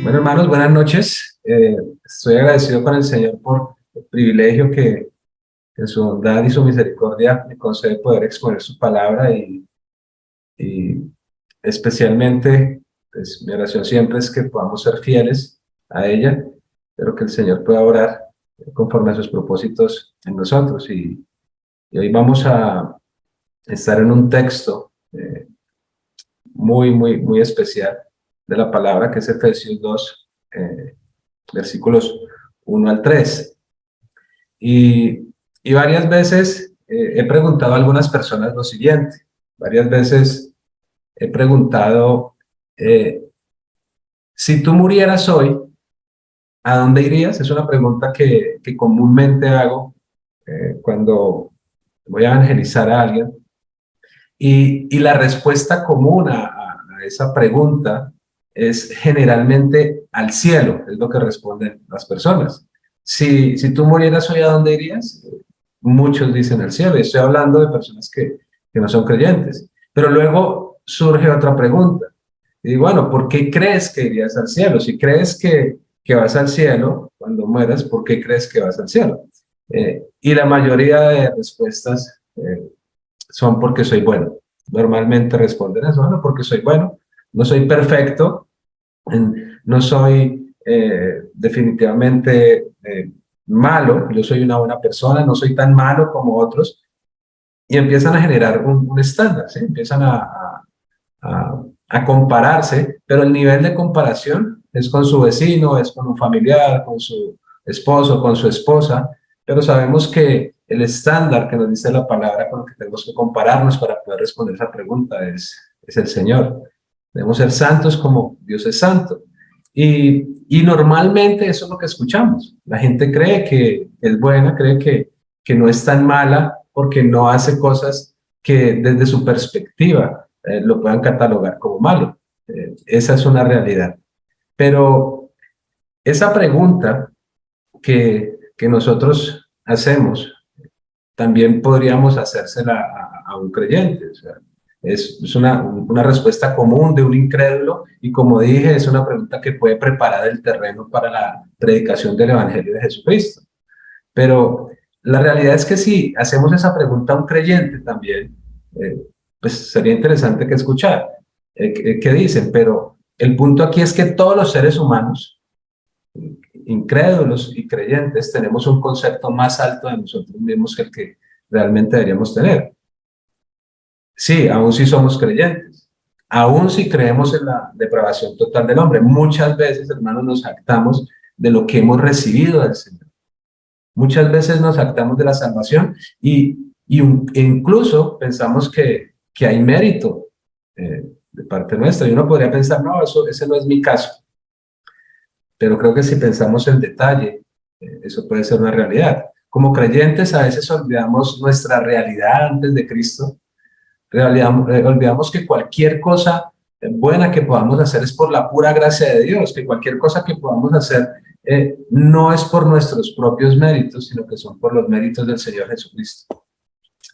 Bueno, hermanos, buenas noches. Estoy agradecido con el Señor por el privilegio que en su bondad y su misericordia me concede poder exponer su palabra y especialmente, pues, mi oración siempre es que podamos ser fieles a ella, pero que el Señor pueda obrar conforme a sus propósitos en nosotros. Y hoy vamos a estar en un texto muy especial de la palabra, que es Efesios 2, versículos 1 al 3. Y varias veces he preguntado a algunas personas lo siguiente. Varias veces he preguntado, eh, si tú murieras hoy, ¿a dónde irías? Es una pregunta que comúnmente hago cuando voy a evangelizar a alguien. Y la respuesta común a esa pregunta es generalmente al cielo, es lo que responden las personas. Si tú murieras hoy, ¿a dónde irías? Muchos dicen al cielo, y estoy hablando de personas que no son creyentes. Pero luego surge otra pregunta. Y digo, bueno, ¿por qué crees que irías al cielo? Si crees que vas al cielo cuando mueras, ¿por qué crees que vas al cielo? Y la mayoría de respuestas son porque soy bueno. Normalmente responden eso, bueno, porque soy bueno, no soy perfecto, no soy definitivamente malo, yo soy una buena persona, no soy tan malo como otros, y empiezan a generar un estándar, ¿sí? Empiezan a compararse, pero el nivel de comparación es con su vecino, es con un familiar, con su esposo, con su esposa, pero sabemos que el estándar que nos dice la palabra con el que tenemos que compararnos para poder responder esa pregunta es el Señor. Debemos ser santos como Dios es santo. Y normalmente eso es lo que escuchamos. La gente cree que es buena, cree que no es tan mala porque no hace cosas que desde su perspectiva lo puedan catalogar como malo. Esa es una realidad. Pero esa pregunta que nosotros hacemos, también podríamos hacérsela a un creyente. O sea, es una respuesta común de un incrédulo y, como dije, es una pregunta que puede preparar el terreno para la predicación del Evangelio de Jesucristo. Pero la realidad es que si hacemos esa pregunta a un creyente también, eh, pues sería interesante que escuchar qué dicen. Pero el punto aquí es que todos los seres humanos, incrédulos y creyentes, tenemos un concepto más alto de nosotros mismos que el que realmente deberíamos tener. Sí, aún si somos creyentes, aún si creemos en la depravación total del hombre. Muchas veces, hermanos, nos jactamos de lo que hemos recibido del Señor. Muchas veces nos jactamos de la salvación e incluso pensamos que hay mérito de parte nuestra. Y uno podría pensar, no, ese no es mi caso. Pero creo que si pensamos en detalle, eso puede ser una realidad. Como creyentes a veces olvidamos nuestra realidad antes de Cristo. Olvidamos que cualquier cosa buena que podamos hacer es por la pura gracia de Dios, que cualquier cosa que podamos hacer no es por nuestros propios méritos, sino que son por los méritos del Señor Jesucristo.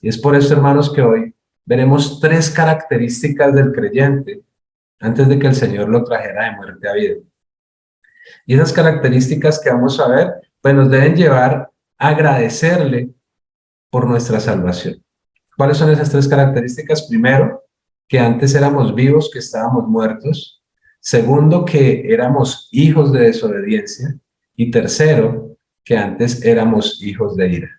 Y es por eso, hermanos, que hoy veremos tres características del creyente antes de que el Señor lo trajera de muerte a vida. Y esas características que vamos a ver, pues nos deben llevar a agradecerle por nuestra salvación. ¿Cuáles son esas tres características? Primero, que antes éramos vivos, que estábamos muertos. Segundo, que éramos hijos de desobediencia. Y tercero, que antes éramos hijos de ira.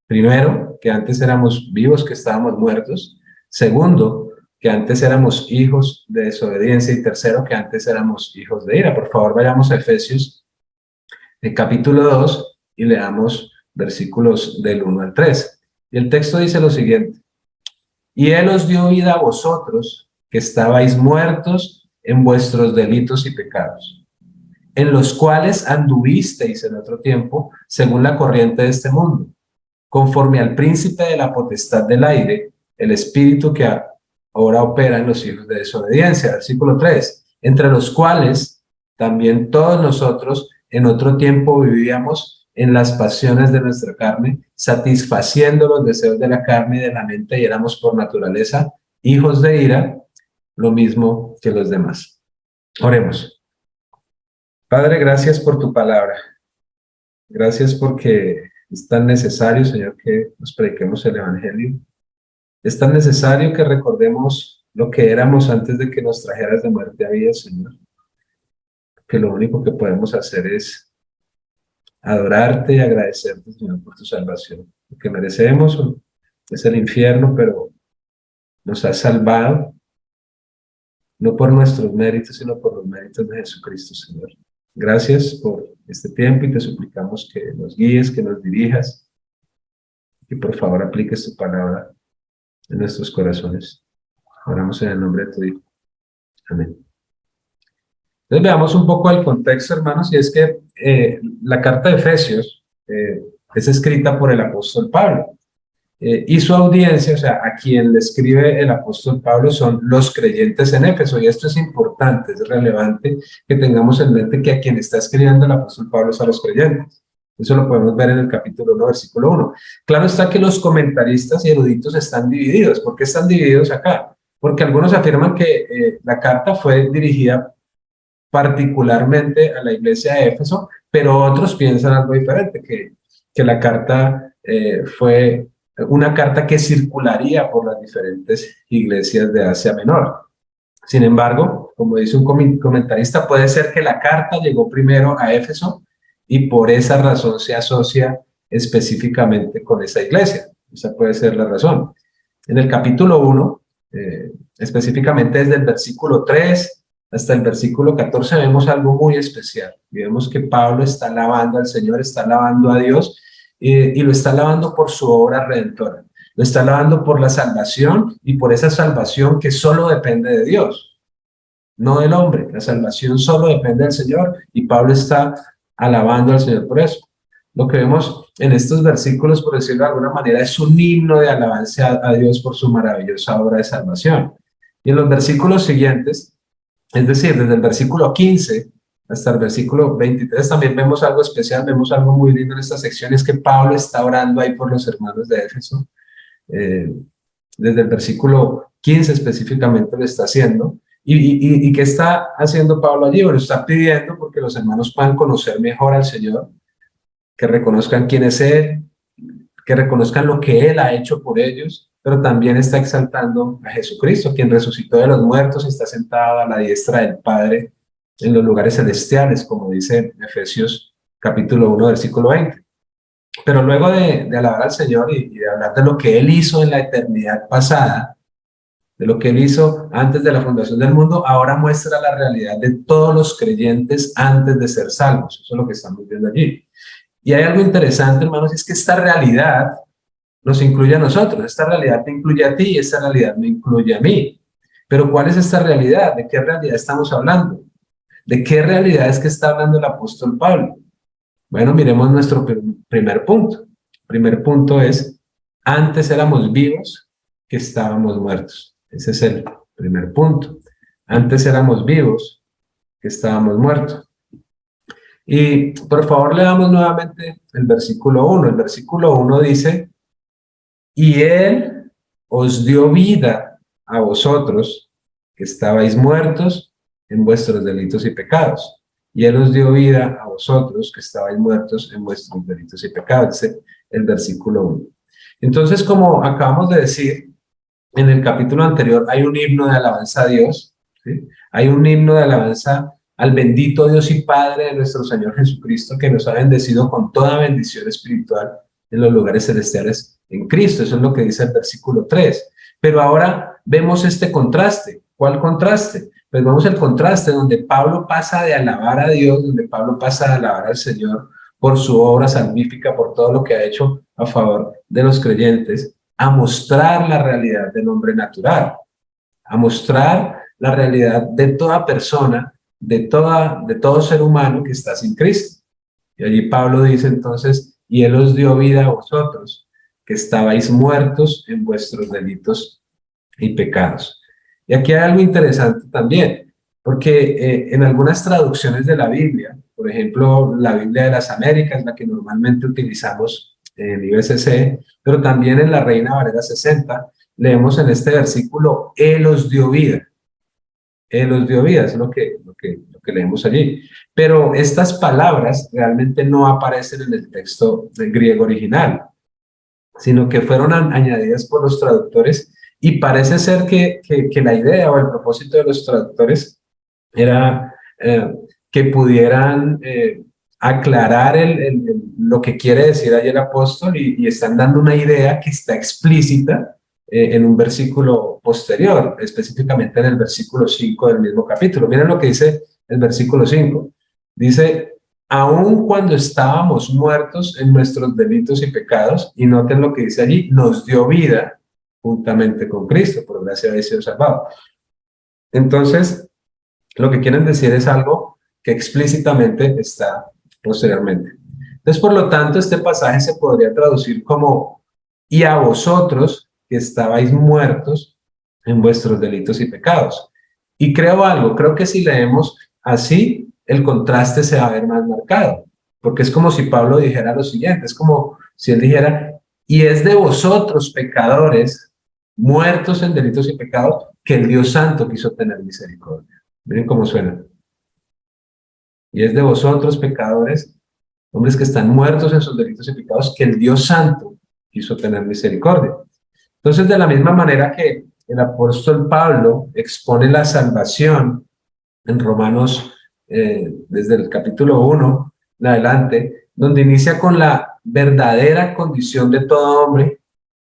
Primero, que antes éramos vivos, que estábamos muertos. Segundo, que antes éramos hijos de desobediencia. Y tercero, que antes éramos hijos de ira. Por favor, vayamos a Efesios, capítulo 2, y leamos versículos del 1 al 3. Y el texto dice lo siguiente: y Él os dio vida a vosotros, que estabais muertos en vuestros delitos y pecados, en los cuales anduvisteis en otro tiempo, según la corriente de este mundo, conforme al príncipe de la potestad del aire, el espíritu que ahora opera en los hijos de desobediencia. Versículo 3, entre los cuales también todos nosotros en otro tiempo vivíamos en las pasiones de nuestra carne, satisfaciendo los deseos de la carne y de la mente, y éramos por naturaleza hijos de ira, lo mismo que los demás. Oremos. Padre, gracias por tu palabra. Gracias porque es tan necesario, Señor, que nos prediquemos el Evangelio. Es tan necesario que recordemos lo que éramos antes de que nos trajeras de muerte a vida, Señor. Que lo único que podemos hacer es adorarte y agradecerte, Señor, por tu salvación. Lo que merecemos es el infierno, pero nos has salvado, no por nuestros méritos, sino por los méritos de Jesucristo, Señor. Gracias por este tiempo y te suplicamos que nos guíes, que nos dirijas y por favor apliques tu palabra en nuestros corazones. Oramos en el nombre de tu Hijo. Amén. Entonces veamos un poco el contexto, hermanos, y es que la carta de Efesios es escrita por el apóstol Pablo. Y su audiencia, o sea, a quien le escribe el apóstol Pablo son los creyentes en Éfeso, y esto es importante, es relevante que tengamos en mente que a quien está escribiendo el apóstol Pablo es a los creyentes. Eso lo podemos ver en el capítulo 1, versículo 1. Claro está que los comentaristas y eruditos están divididos. ¿Por qué están divididos acá? Porque algunos afirman que la carta fue dirigida particularmente a la iglesia de Éfeso, pero otros piensan algo diferente, que la carta fue una carta que circularía por las diferentes iglesias de Asia Menor. Sin embargo, como dice un comentarista, puede ser que la carta llegó primero a Éfeso y por esa razón se asocia específicamente con esa iglesia. Esa puede ser la razón. En el capítulo 1, específicamente desde el versículo 3 hasta el versículo 14, vemos algo muy especial. Y vemos que Pablo está alabando al Señor, está alabando a Dios, y lo está alabando por su obra redentora. Lo está alabando por la salvación y por esa salvación que solo depende de Dios, no del hombre. La salvación solo depende del Señor y Pablo está alabando al Señor por eso. Lo que vemos en estos versículos, por decirlo de alguna manera, es un himno de alabanza a Dios por su maravillosa obra de salvación. Y en los versículos siguientes, es decir, desde el versículo 15 hasta el versículo 23, también vemos algo especial, vemos algo muy lindo en esta sección, es que Pablo está orando ahí por los hermanos de Éfeso. Desde el versículo 15 específicamente lo está haciendo. ¿Y qué está haciendo Pablo allí? Bueno, está pidiendo porque los hermanos puedan conocer mejor al Señor, que reconozcan quién es Él, que reconozcan lo que Él ha hecho por ellos, pero también está exaltando a Jesucristo, quien resucitó de los muertos y está sentado a la diestra del Padre en los lugares celestiales, como dice Efesios capítulo 1, versículo 20. Pero luego de alabar al Señor y de hablar de lo que Él hizo en la eternidad pasada, de lo que Él hizo antes de la fundación del mundo, ahora muestra la realidad de todos los creyentes antes de ser salvos. Eso es lo que estamos viendo allí. Y hay algo interesante, hermanos, es que esta realidad nos incluye a nosotros. Esta realidad te incluye a ti y esta realidad me incluye a mí. Pero ¿cuál es esta realidad? ¿De qué realidad estamos hablando? ¿De qué realidad es que está hablando el apóstol Pablo? Bueno, miremos nuestro primer punto. El primer punto es, antes éramos vivos que estábamos muertos. Ese es el primer punto. Antes éramos vivos que estábamos muertos. Y por favor leamos nuevamente el versículo 1. El versículo 1 dice, y Él os dio vida a vosotros que estabais muertos en vuestros delitos y pecados. Y Él os dio vida a vosotros que estabais muertos en vuestros delitos y pecados. Dice el versículo 1. Entonces, como acabamos de decir, en el capítulo anterior hay un himno de alabanza a Dios, ¿sí? Hay un himno de alabanza al bendito Dios y Padre de nuestro Señor Jesucristo, que nos ha bendecido con toda bendición espiritual en los lugares celestiales en Cristo. Eso es lo que dice el versículo 3. Pero ahora vemos este contraste. ¿Cuál contraste? Pues vemos el contraste donde Pablo pasa de alabar a Dios, donde Pablo pasa de alabar al Señor por su obra salvífica, por todo lo que ha hecho a favor de los creyentes, a mostrar la realidad del hombre natural, a mostrar la realidad de toda persona, de todo ser humano que está sin Cristo. Y allí Pablo dice entonces, y Él os dio vida a vosotros, que estabais muertos en vuestros delitos y pecados. Y aquí hay algo interesante también, porque en algunas traducciones de la Biblia, por ejemplo, la Biblia de las Américas, la que normalmente utilizamos en IBCC, pero también en la Reina Valera 60, leemos en este versículo, Él os dio vida. Él os dio vida, es lo que leemos allí. Pero estas palabras realmente no aparecen en el texto del griego original, sino que fueron añadidas por los traductores, y parece ser que la idea o el propósito de los traductores era que pudieran aclarar lo que quiere decir ahí el apóstol, y están dando una idea que está explícita en un versículo posterior, específicamente en el versículo 5 del mismo capítulo. Miren lo que dice el versículo 5. Dice: aun cuando estábamos muertos en nuestros delitos y pecados, y noten lo que dice allí, nos dio vida juntamente con Cristo, por gracia habéis sido salvados. Entonces, lo que quieren decir es algo que explícitamente está posteriormente. Entonces, por lo tanto, este pasaje se podría traducir como: y a vosotros que estabais muertos en vuestros delitos y pecados. Y creo algo, creo que si leemos así, el contraste se va a ver más marcado, porque es como si Pablo dijera lo siguiente, es como si él dijera: y es de vosotros pecadores, muertos en delitos y pecados, que el Dios Santo quiso tener misericordia. Miren cómo suena. Y es de vosotros pecadores, hombres que están muertos en sus delitos y pecados, que el Dios Santo quiso tener misericordia. Entonces, de la misma manera que el apóstol Pablo expone la salvación en Romanos, desde el capítulo 1 en adelante, donde inicia con la verdadera condición de todo hombre,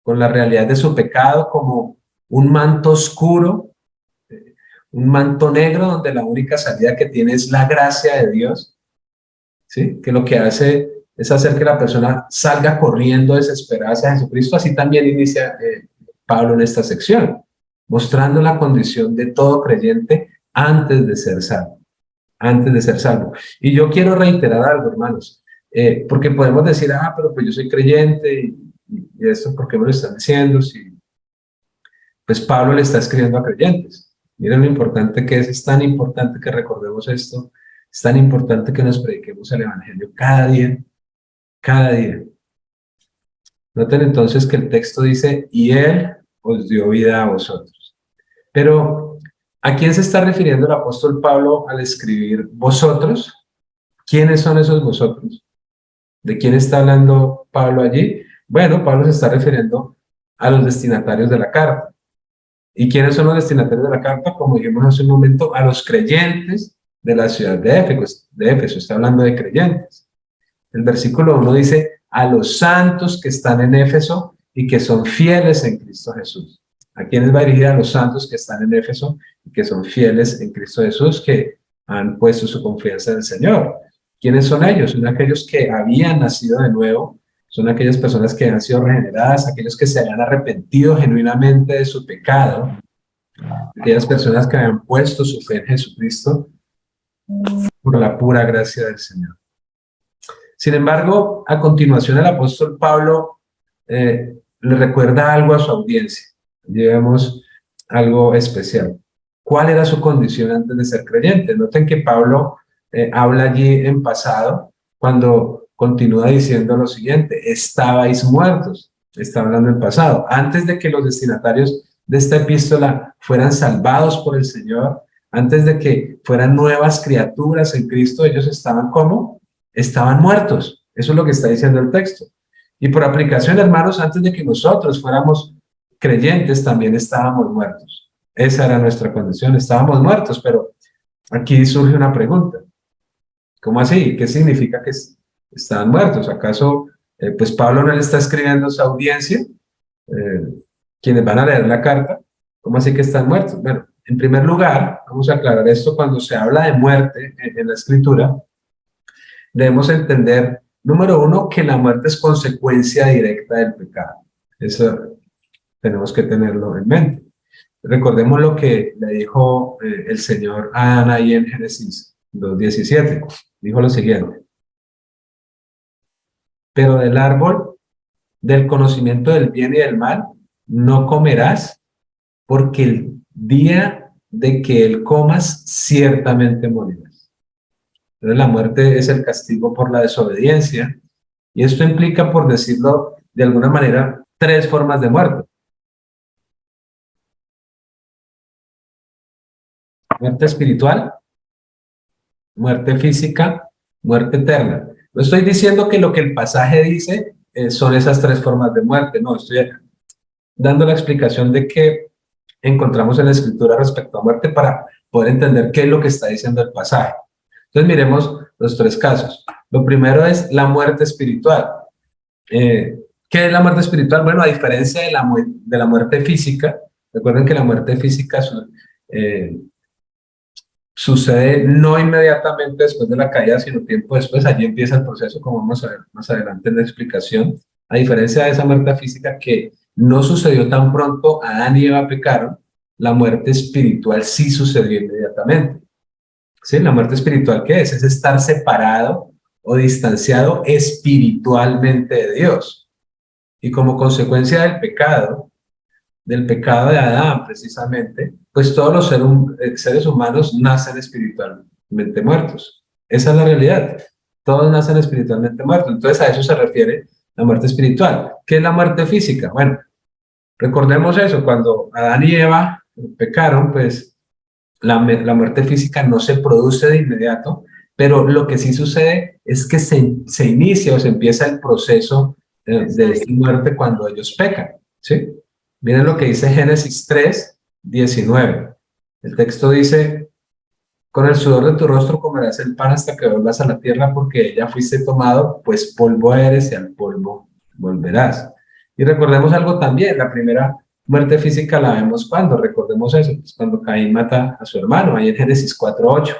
con la realidad de su pecado como un manto oscuro, un manto negro donde la única salida que tiene es la gracia de Dios, ¿sí? Que lo que hace es hacer que la persona salga corriendo desesperada hacia Jesucristo. Así también inicia Pablo en esta sección, mostrando la condición de todo creyente antes de ser salvo, antes de ser salvo. Y yo quiero reiterar algo, hermanos, porque podemos decir: pero pues yo soy creyente, y esto, ¿por qué me lo están diciendo? Si, pues Pablo le está escribiendo a creyentes. Miren lo importante que es tan importante que recordemos esto, es tan importante que nos prediquemos el Evangelio cada día, cada día. Noten entonces que el texto dice: y Él os dio vida a vosotros. Pero, ¿a quién se está refiriendo el apóstol Pablo al escribir vosotros? ¿Quiénes son esos vosotros? ¿De quién está hablando Pablo allí? Bueno, Pablo se está refiriendo a los destinatarios de la carta. ¿Y quiénes son los destinatarios de la carta? Como dijimos hace un momento, a los creyentes de la ciudad de Éfeso. Está hablando de creyentes. El versículo 1 dice: a los santos que están en Éfeso y que son fieles en Cristo Jesús. ¿A quiénes va dirigida? A los santos que están en Éfeso y que son fieles en Cristo Jesús, que han puesto su confianza en el Señor. ¿Quiénes son ellos? Son aquellos que habían nacido de nuevo, son aquellas personas que han sido regeneradas, aquellos que se habían arrepentido genuinamente de su pecado, aquellas personas que habían puesto su fe en Jesucristo por la pura gracia del Señor. Sin embargo, a continuación el apóstol Pablo le recuerda algo a su audiencia. Llevemos algo especial. ¿Cuál era su condición antes de ser creyente? Noten que Pablo habla allí en pasado cuando continúa diciendo lo siguiente: estabais muertos. Está hablando en pasado. Antes de que los destinatarios de esta epístola fueran salvados por el Señor, antes de que fueran nuevas criaturas en Cristo, ellos estaban ¿cómo? Estaban muertos. Eso es lo que está diciendo el texto. Y por aplicación, hermanos, antes de que nosotros fuéramos creyentes, también estábamos muertos. Esa era nuestra condición, estábamos muertos. Pero aquí surge una pregunta: ¿cómo así? ¿Qué significa que estaban muertos? ¿Acaso pues Pablo no le está escribiendo a su audiencia, quienes van a leer la carta? ¿Cómo así que están muertos? Bueno, en primer lugar, vamos a aclarar esto: cuando se habla de muerte en la escritura, debemos entender, número uno, que la muerte es consecuencia directa del pecado. Eso tenemos que tenerlo en mente. Recordemos lo que le dijo el Señor a Adán ahí en Génesis 2:17. Dijo lo siguiente: pero del árbol del conocimiento del bien y del mal no comerás, porque el día de que él comas ciertamente morirás. Entonces la muerte es el castigo por la desobediencia, y esto implica, por decirlo de alguna manera, tres formas de muerte. Muerte espiritual, muerte física, muerte eterna. No estoy diciendo que lo que el pasaje dice son esas tres formas de muerte, no, estoy dando la explicación de qué encontramos en la Escritura respecto a muerte para poder entender qué es lo que está diciendo el pasaje. Entonces miremos los tres casos. Lo primero es la muerte espiritual. ¿Qué es la muerte espiritual? Bueno, a diferencia de la muerte física, recuerden que la muerte física eh, sucede no inmediatamente después de la caída, sino tiempo después. Allí empieza el proceso, como vamos a ver más adelante en la explicación. A diferencia de esa muerte física que no sucedió tan pronto, Adán y Eva pecaron, la muerte espiritual sí sucedió inmediatamente. ¿Sí? La muerte espiritual, ¿qué es? Es estar separado o distanciado espiritualmente de Dios. Y como consecuencia del pecado de Adán precisamente, pues todos los seres humanos nacen espiritualmente muertos. Esa es la realidad. Todos nacen espiritualmente muertos. Entonces a eso se refiere la muerte espiritual. ¿Qué es la muerte física? Bueno, recordemos eso, cuando Adán y Eva pecaron, pues la muerte física no se produce de inmediato, pero lo que sí sucede es que se inicia o se empieza el proceso de esta muerte cuando ellos pecan, ¿sí? Miren lo que dice Génesis 3, 19. El texto dice, con el sudor de tu rostro comerás el pan hasta que vuelvas a la tierra, porque ya fuiste tomado, pues polvo eres y al polvo volverás. Y recordemos algo también, la primera muerte física la vemos cuando, recordemos eso, pues cuando Caín mata a su hermano, ahí en Génesis 4:8.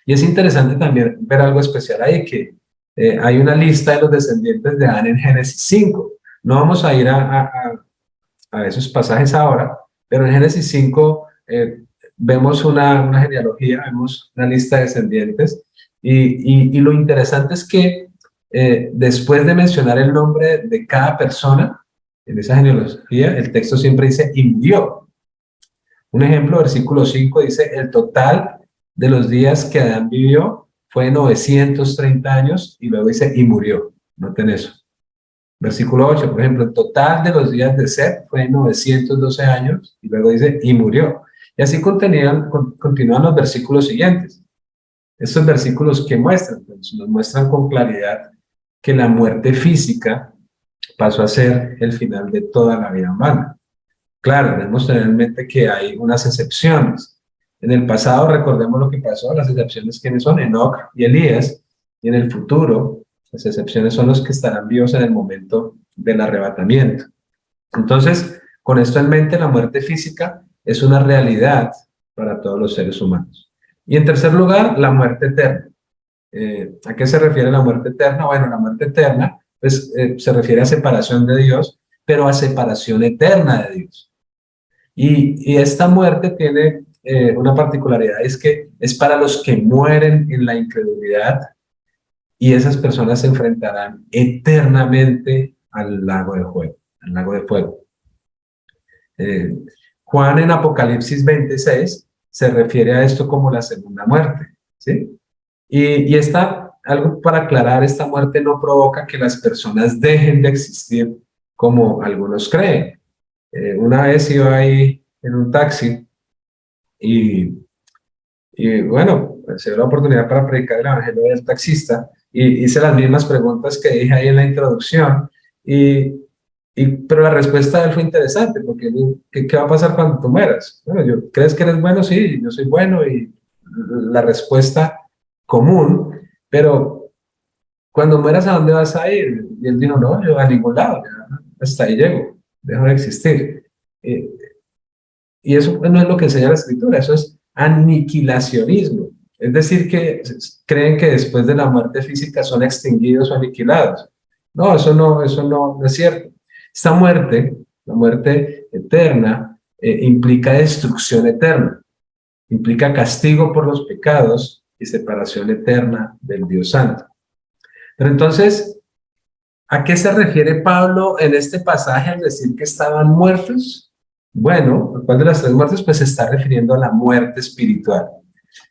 Y es interesante también ver algo especial ahí, que hay una lista de los descendientes de Adán en Génesis 5. No vamos a ir a esos pasajes ahora, pero en Génesis 5 vemos una genealogía, vemos una lista de descendientes, y lo interesante es que después de mencionar el nombre de cada persona, en esa genealogía, el texto siempre dice, y murió. Un ejemplo, versículo 5 dice, el total de los días que Adán vivió fue 930 años, y luego dice, y murió. Noten eso. Versículo 8, por ejemplo, el total de los días de Set fue 912 años, y luego dice, y murió. Y así continúan los versículos siguientes. Estos versículos que muestran, pues, nos muestran con claridad que la muerte física pasó a ser el final de toda la vida humana. Claro, debemos tener en mente que hay unas excepciones. En el pasado, recordemos lo que pasó, las excepciones quiénes son, Enoc y Elías, y en el futuro, las excepciones son los que estarán vivos en el momento del arrebatamiento. Entonces, con esto en mente, la muerte física es una realidad para todos los seres humanos. Y en tercer lugar, la muerte eterna. ¿A qué se refiere la muerte eterna? Bueno, la muerte eterna pues, se refiere a separación de Dios, pero a separación eterna de Dios. Y esta muerte tiene una particularidad, es que es para los que mueren en la incredulidad, y esas personas se enfrentarán eternamente al lago de fuego, al lago de fuego. Juan en Apocalipsis 26 se refiere a esto como la segunda muerte, ¿sí? Y algo para aclarar, esta muerte no provoca que las personas dejen de existir como algunos creen. Una vez iba ahí en un taxi y, bueno, se dio la oportunidad para predicar el evangelio del taxista, y hice las mismas preguntas que dije ahí en la introducción, pero la respuesta de él fue interesante, porque ¿qué va a pasar cuando tú mueras? Bueno, ¿crees que eres bueno? Sí, yo soy bueno, y la respuesta común, pero cuando mueras, ¿a dónde vas a ir? Y él dijo, no, yo a ningún lado, ya, hasta ahí llego, dejo de existir. Y eso no es lo que enseña la escritura, eso es aniquilacionismo. Es decir, que creen que después de la muerte física son extinguidos o aniquilados. No, eso no es cierto. Esta muerte, la muerte eterna, implica destrucción eterna, implica castigo por los pecados y separación eterna del Dios Santo. Pero entonces, ¿a qué se refiere Pablo en este pasaje al decir que estaban muertos? Bueno, ¿cuál de las tres muertes? Pues se está refiriendo a la muerte espiritual.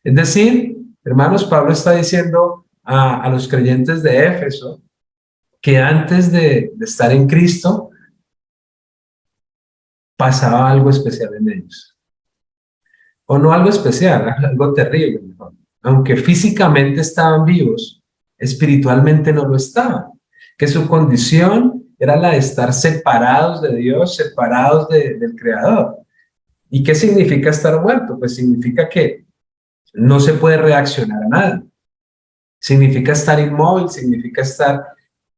Es decir, hermanos, Pablo está diciendo a los creyentes de Éfeso que antes de estar en Cristo pasaba algo especial en ellos. o no algo especial, algo terrible, mejor. Aunque físicamente estaban vivos, espiritualmente no lo estaban, que su condición era la de estar separados de Dios, separados del Creador. ¿Y qué significa estar muerto? Pues significa que no se puede reaccionar a nada. Significa estar inmóvil, significa estar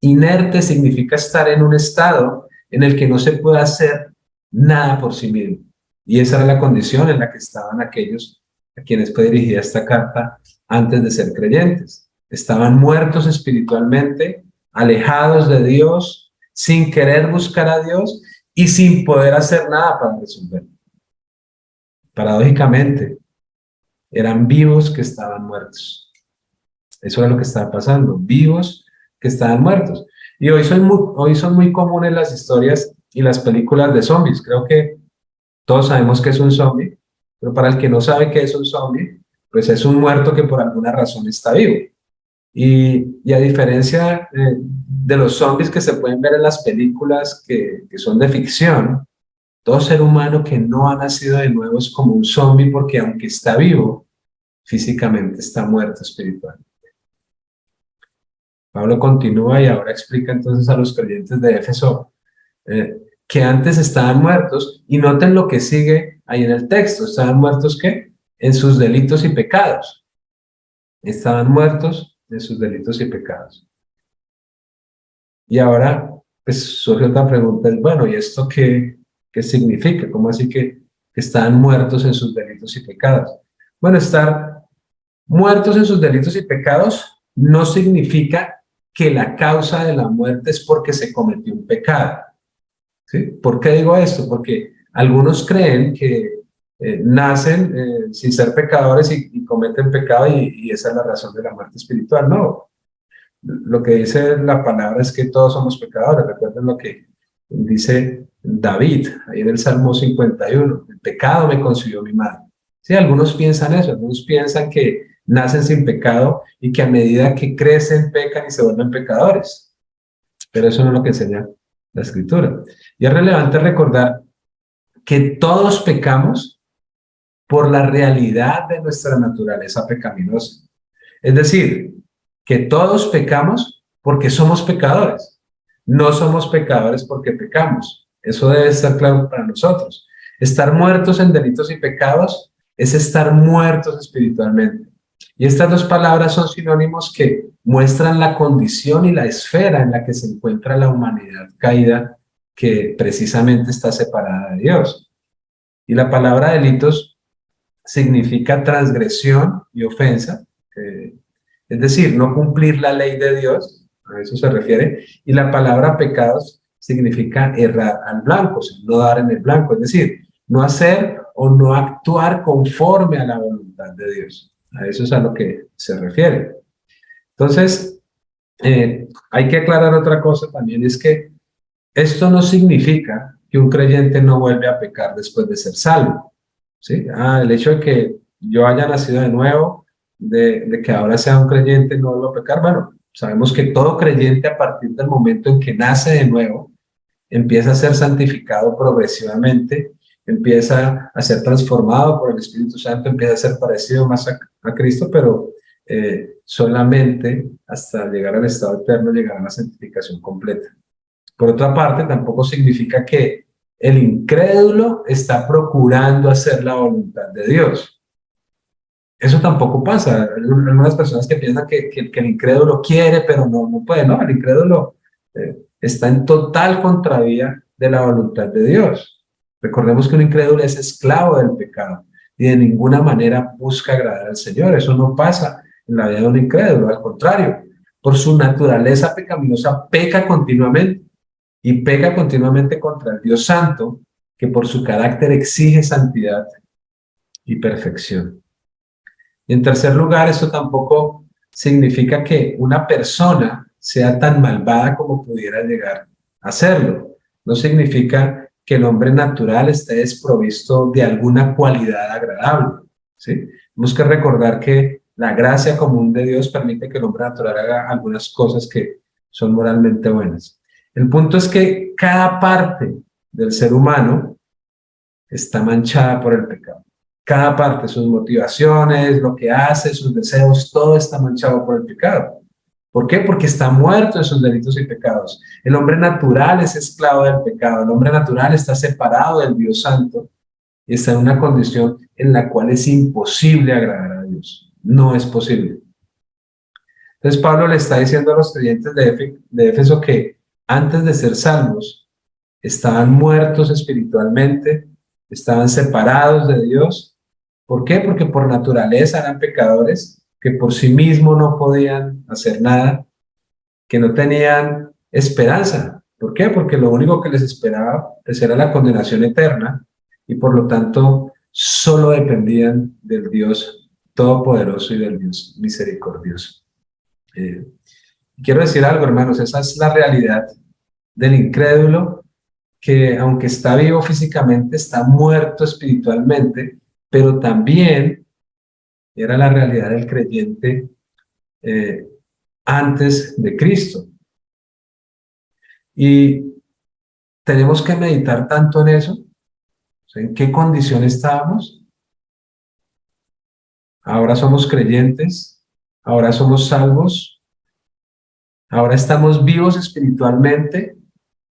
inerte, significa estar en un estado en el que no se puede hacer nada por sí mismo. Y esa era la condición en la que estaban aquellos a quienes fue dirigida esta carta antes de ser creyentes. Estaban muertos espiritualmente, alejados de Dios, sin querer buscar a Dios y sin poder hacer nada para resolverlo. Paradójicamente, eran vivos que estaban muertos. Eso era lo que estaba pasando, vivos que estaban muertos. Y hoy son muy comunes las historias y las películas de zombies. Creo que todos sabemos que es un zombie, pero para el que no sabe qué es un zombie, pues es un muerto que por alguna razón está vivo. Y a diferencia de los zombies que se pueden ver en las películas que son de ficción, todo ser humano que no ha nacido de nuevo es como un zombie porque aunque está vivo, físicamente está muerto espiritual. Pablo continúa y ahora explica entonces a los creyentes de Éfeso que antes estaban muertos, y noten lo que sigue ahí en el texto. ¿Estaban muertos qué? En sus delitos y pecados. Estaban muertos en sus delitos y pecados. Y ahora pues surge otra pregunta, bueno, ¿y esto qué significa? ¿Cómo así que estaban muertos en sus delitos y pecados? Bueno, estar muertos en sus delitos y pecados no significa que la causa de la muerte es porque se cometió un pecado. ¿Sí? ¿Por qué digo esto? Porque algunos creen que nacen sin ser pecadores y cometen pecado y esa es la razón de la muerte espiritual. No, lo que dice la palabra es que todos somos pecadores. Recuerden lo que dice David ahí en el Salmo 51, el pecado me concibió mi madre. Sí, algunos piensan eso, algunos piensan que nacen sin pecado y que a medida que crecen pecan y se vuelven pecadores, pero eso no es lo que enseña la Escritura. Y es relevante recordar que todos pecamos por la realidad de nuestra naturaleza pecaminosa. Es decir, que todos pecamos porque somos pecadores. No somos pecadores porque pecamos. Eso debe estar claro para nosotros. Estar muertos en delitos y pecados es estar muertos espiritualmente. Y estas dos palabras son sinónimos que muestran la condición y la esfera en la que se encuentra la humanidad caída, que precisamente está separada de Dios. Y la palabra delitos significa transgresión y ofensa, es decir, no cumplir la ley de Dios, a eso se refiere, y la palabra pecados significa errar al blanco, o sea, no dar en el blanco, es decir, no hacer o no actuar conforme a la voluntad de Dios. A eso es a lo que se refiere. Entonces, hay que aclarar otra cosa también, es que esto no significa que un creyente no vuelve a pecar después de ser salvo. ¿Sí? El hecho de que yo haya nacido de nuevo, de que ahora sea un creyente, no vuelvo a pecar. Bueno, sabemos que todo creyente a partir del momento en que nace de nuevo, empieza a ser santificado progresivamente, empieza a ser transformado por el Espíritu Santo, empieza a ser parecido más a Cristo, pero solamente hasta llegar al estado eterno llegará a la santificación completa. Por otra parte, tampoco significa que el incrédulo está procurando hacer la voluntad de Dios. Eso tampoco pasa. Hay algunas personas que piensan que el incrédulo quiere, pero no puede. No, el incrédulo está en total contravía de la voluntad de Dios. Recordemos que un incrédulo es esclavo del pecado y de ninguna manera busca agradar al Señor. Eso no pasa en la vida de un incrédulo. Al contrario, por su naturaleza pecaminosa peca continuamente. Y peca continuamente contra el Dios Santo, que por su carácter exige santidad y perfección. Y en tercer lugar, esto tampoco significa que una persona sea tan malvada como pudiera llegar a serlo. No significa que el hombre natural esté desprovisto de alguna cualidad agradable, ¿sí? Tenemos que recordar que la gracia común de Dios permite que el hombre natural haga algunas cosas que son moralmente buenas. El punto es que cada parte del ser humano está manchada por el pecado. Cada parte, sus motivaciones, lo que hace, sus deseos, todo está manchado por el pecado. ¿Por qué? Porque está muerto en sus delitos y pecados. El hombre natural es esclavo del pecado. El hombre natural está separado del Dios Santo y está en una condición en la cual es imposible agradar a Dios. No es posible. Entonces Pablo le está diciendo a los creyentes de Éfeso que antes de ser salvos estaban muertos espiritualmente, estaban separados de Dios. ¿Por qué? Porque por naturaleza eran pecadores, que por sí mismos no podían hacer nada, que no tenían esperanza. ¿Por qué? Porque lo único que les esperaba pues era la condenación eterna y por lo tanto solo dependían del Dios Todopoderoso y del Dios Misericordioso. Quiero decir algo, hermanos, esa es la realidad del incrédulo, que aunque está vivo físicamente, está muerto espiritualmente, pero también era la realidad del creyente antes de Cristo. Y tenemos que meditar tanto en eso, o sea, en qué condición estábamos. Ahora somos creyentes, ahora somos salvos, ahora estamos vivos espiritualmente,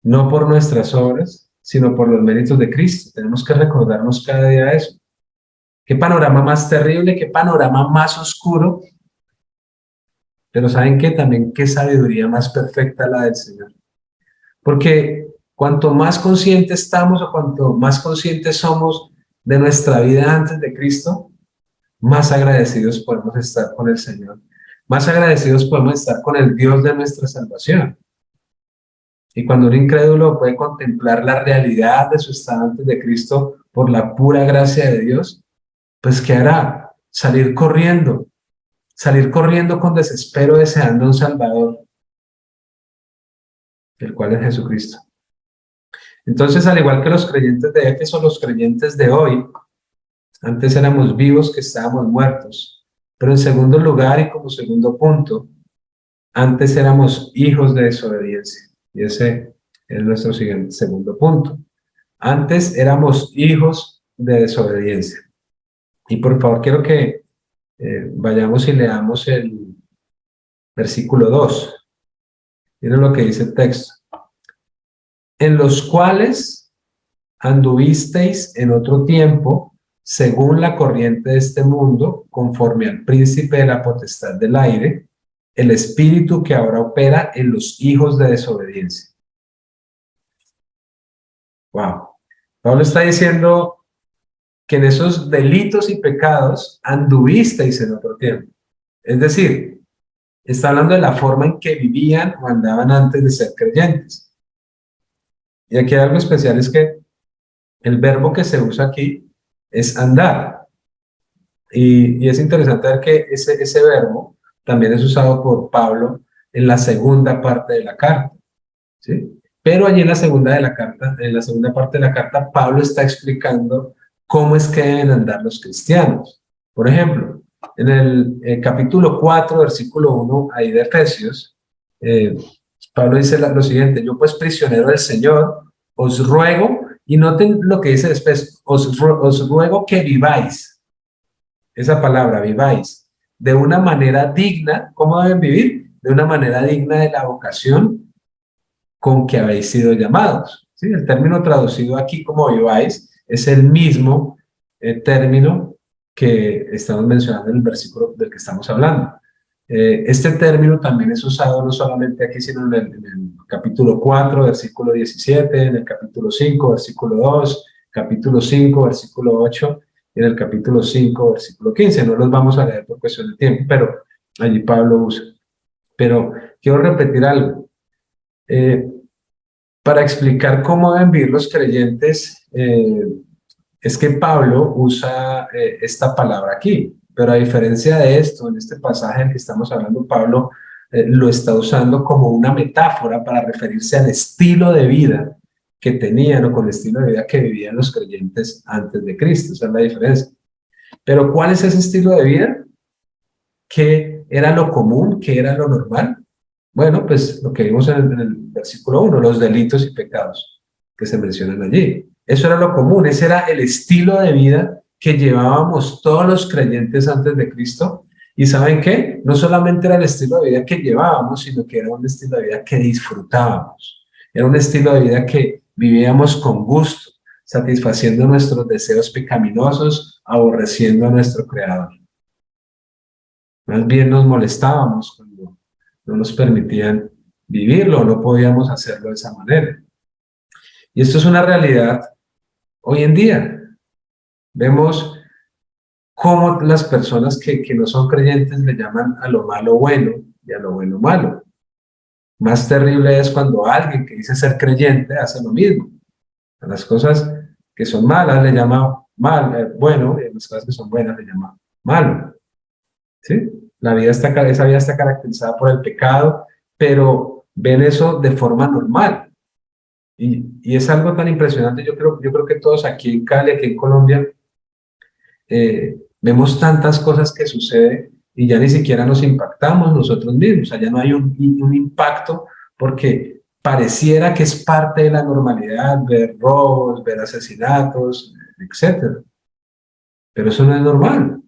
no por nuestras obras, sino por los méritos de Cristo. Tenemos que recordarnos cada día eso. Qué panorama más terrible, qué panorama más oscuro, pero ¿saben qué? También qué sabiduría más perfecta la del Señor. Porque cuanto más conscientes estamos o cuanto más conscientes somos de nuestra vida antes de Cristo, más agradecidos podemos estar con el Señor. Más agradecidos podemos estar con el Dios de nuestra salvación. Y cuando un incrédulo puede contemplar la realidad de su estado antes de Cristo por la pura gracia de Dios, pues ¿qué hará? Salir corriendo con desespero deseando un Salvador, el cual es Jesucristo. Entonces, al igual que los creyentes de Éfeso, los creyentes de hoy, antes éramos vivos que estábamos muertos, pero en segundo lugar y como segundo punto, antes éramos hijos de desobediencia. Y ese es nuestro segundo punto. Antes éramos hijos de desobediencia. Y por favor, quiero que vayamos y leamos el versículo 2. Miren lo que dice el texto. En los cuales anduvisteis en otro tiempo, según la corriente de este mundo, conforme al príncipe de la potestad del aire, el espíritu que ahora opera en los hijos de desobediencia. Wow. Pablo está diciendo que en esos delitos y pecados anduvisteis en otro tiempo. Es decir, está hablando de la forma en que vivían o andaban antes de ser creyentes. Y aquí hay algo especial, es que el verbo que se usa aquí es andar. Y es interesante ver que ese verbo también es usado por Pablo en la segunda parte de la carta, ¿sí? Pero allí en la segunda parte de la carta, Pablo está explicando cómo es que deben andar los cristianos. Por ejemplo, en el capítulo 4, versículo 1, ahí de Efesios, Pablo dice lo siguiente: yo pues prisionero del Señor, os ruego, y noten lo que dice después, os ruego que viváis. Esa palabra, viváis, de una manera digna. ¿Cómo deben vivir? De una manera digna de la vocación con que habéis sido llamados. ¿Sí? El término traducido aquí como viváis es el mismo término que estamos mencionando en el versículo del que estamos hablando. Este término también es usado no solamente aquí, sino en el capítulo 4, versículo 17, en el capítulo 5, versículo 2, capítulo 5, versículo 8, y en el capítulo 5, versículo 15. No los vamos a leer por cuestión de tiempo, pero allí Pablo usa. Pero quiero repetir algo. Para explicar cómo deben vivir los creyentes, es que Pablo usa esta palabra aquí, pero a diferencia de esto, en este pasaje en que estamos hablando, Pablo lo está usando como una metáfora para referirse al estilo de vida que tenían o con el estilo de vida que vivían los creyentes antes de Cristo. Esa es la diferencia. Pero ¿cuál es ese estilo de vida? ¿Qué era lo común? ¿Qué era lo normal? Bueno, pues lo que vimos en el versículo 1, los delitos y pecados que se mencionan allí. Eso era lo común, ese era el estilo de vida que llevábamos todos los creyentes antes de Cristo. ¿Y saben qué? No solamente era el estilo de vida que llevábamos, sino que era un estilo de vida que disfrutábamos. Era un estilo de vida que vivíamos con gusto, satisfaciendo nuestros deseos pecaminosos, aborreciendo a nuestro Creador. Más bien nos molestábamos cuando no nos permitían vivirlo, no podíamos hacerlo de esa manera. Y esto es una realidad hoy en día. Vemos cómo las personas que no son creyentes le llaman a lo malo bueno y a lo bueno malo. Más terrible es cuando alguien que dice ser creyente hace lo mismo. A las cosas que son malas le llama bueno, y a las cosas que son buenas le llama malo. ¿Sí? Esa vida está caracterizada por el pecado, pero ven eso de forma normal. Y es algo tan impresionante. Yo creo que todos aquí en Cali, aquí en Colombia, vemos tantas cosas que suceden y ya ni siquiera nos impactamos nosotros mismos. O sea, ya no hay un impacto porque pareciera que es parte de la normalidad ver robos, ver asesinatos, etcétera. Pero eso no es normal.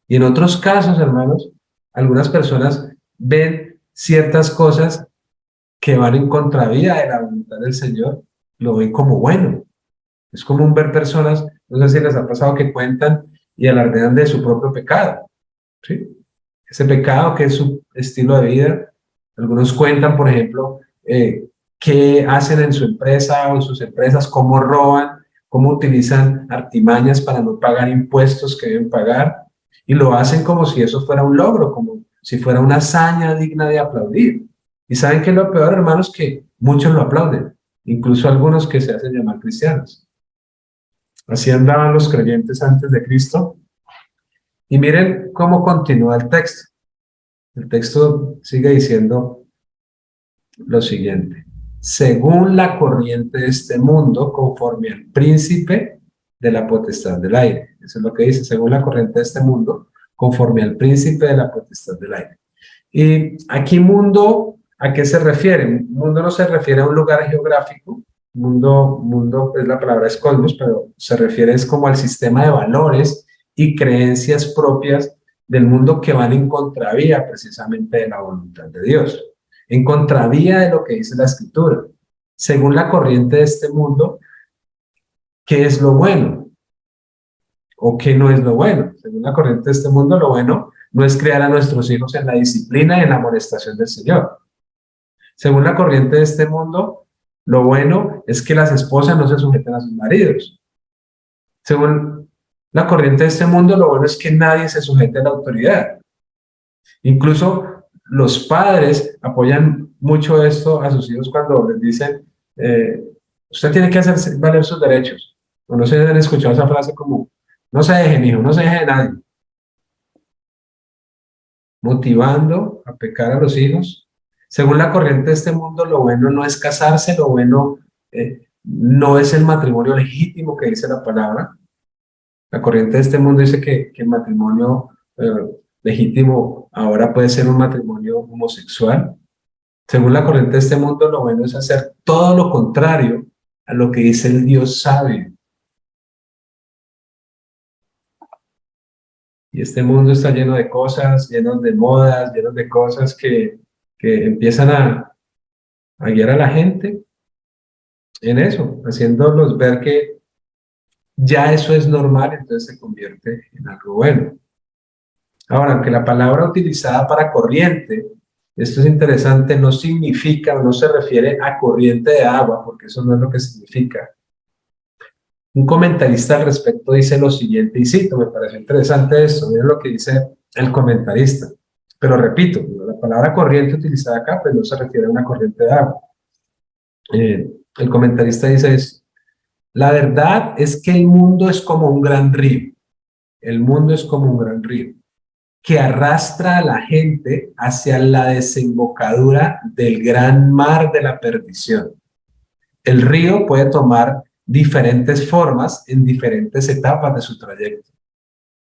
Y en otros casos, hermanos, algunas personas ven ciertas cosas que van en contravía de la voluntad del Señor, lo ven como bueno. Es común ver personas, no sé si les ha pasado, que cuentan y alardean de su propio pecado, ¿sí? Ese pecado que es su estilo de vida. Algunos cuentan, por ejemplo, qué hacen en su empresa o en sus empresas, cómo roban, cómo utilizan artimañas para no pagar impuestos que deben pagar, y lo hacen como si eso fuera un logro, como si fuera una hazaña digna de aplaudir. Y saben que lo peor, hermanos, que muchos lo aplauden, incluso algunos que se hacen llamar cristianos. Así andaban los creyentes antes de Cristo. Y miren cómo continúa el texto. El texto sigue diciendo lo siguiente: según la corriente de este mundo, conforme al príncipe de la potestad del aire. Eso es lo que dice, según la corriente de este mundo, conforme al príncipe de la potestad del aire. Y aquí mundo, ¿a qué se refiere? Mundo no se refiere a un lugar geográfico. Mundo es la palabra es cosmos, pero se refiere es como al sistema de valores y creencias propias del mundo que van en contravía precisamente de la voluntad de Dios, en contravía de lo que dice la Escritura. Según la corriente de este mundo, ¿qué es lo bueno? ¿O qué no es lo bueno? Según la corriente de este mundo, lo bueno no es criar a nuestros hijos en la disciplina y en la amonestación del Señor. Según la corriente de este mundo, lo bueno es que las esposas no se sujeten a sus maridos. Según la corriente de este mundo, lo bueno es que nadie se sujete a la autoridad. Incluso los padres apoyan mucho esto a sus hijos cuando les dicen, usted tiene que hacer valer sus derechos. O no se han escuchado esa frase como, no se dejen, hijo, no se deje de nadie. Motivando a pecar a los hijos. Según la corriente de este mundo, lo bueno no es casarse, lo bueno no es el matrimonio legítimo que dice la palabra. La corriente de este mundo dice que el matrimonio legítimo ahora puede ser un matrimonio homosexual. Según la corriente de este mundo, lo bueno es hacer todo lo contrario a lo que dice el Dios sabio. Y este mundo está lleno de cosas, lleno de modas, lleno de cosas que empiezan a guiar a la gente en eso, haciéndolos ver que ya eso es normal, entonces se convierte en algo bueno. Ahora, aunque la palabra utilizada para corriente, esto es interesante, no significa o no se refiere a corriente de agua, porque eso no es lo que significa. Un comentarista al respecto dice lo siguiente, y cito, me pareció interesante esto, miren lo que dice el comentarista. Pero repito, la palabra corriente utilizada acá, pues no se refiere a una corriente de agua. El comentarista dice esto: la verdad es que el mundo es como un gran río. El mundo es como un gran río que arrastra a la gente hacia la desembocadura del gran mar de la perdición. El río puede tomar diferentes formas en diferentes etapas de su trayecto.